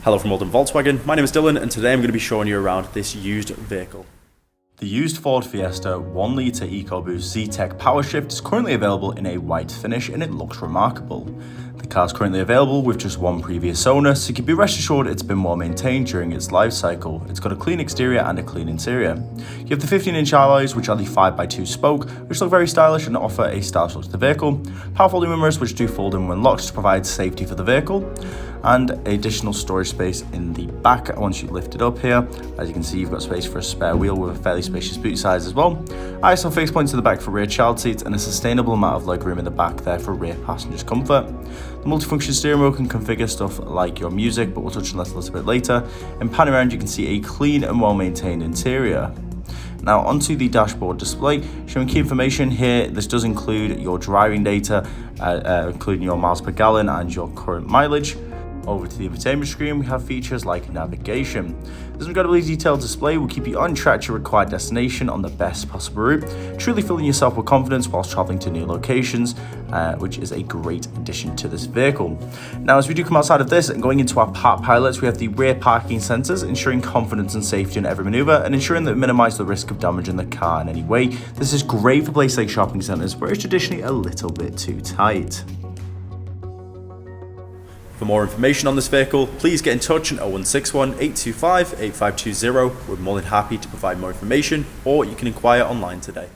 Hello from Oldham Volkswagen, my name is Dylan and today I'm going to be showing you around this used vehicle. The used Ford Fiesta 1.0T EcoBoost Zetec Powershift is currently available in a white finish and it looks remarkable. The car is currently available with just one previous owner, so you can be rest assured it's been well maintained during its life cycle. It's got a clean exterior and a clean interior. You have the 15-inch alloys, which are the 5x2 spoke, which look very stylish and offer a stylish look to the vehicle. Powerful aluminum mirrors, which do fold in when locked to provide safety for the vehicle. And additional storage space in the back once you lift it up here. As you can see, you've got space for a spare wheel with a fairly spacious boot size as well. ISO fixed points in the back for rear child seats and a sustainable amount of legroom in the back there for rear passengers' comfort. The multifunction steering wheel can configure stuff like your music, but we'll touch on that a little bit later. And panning around, you can see a clean and well-maintained interior. Now onto the dashboard display, showing key information here. This does include your driving data, including your miles per gallon and your current mileage. Over to the infotainment screen, we have features like navigation. This incredibly detailed display will keep you on track to your required destination on the best possible route, truly filling yourself with confidence whilst traveling to new locations, which is a great addition to this vehicle. Now, as we do come outside of this and going into our ParkPilot, we have the rear parking sensors, ensuring confidence and safety in every maneuver and ensuring that we minimize the risk of damaging the car in any way. This is great for places like shopping centers where it's traditionally a little bit too tight. For more information on this vehicle, please get in touch on 0161 825 8520. We're more than happy to provide more information, or you can inquire online today.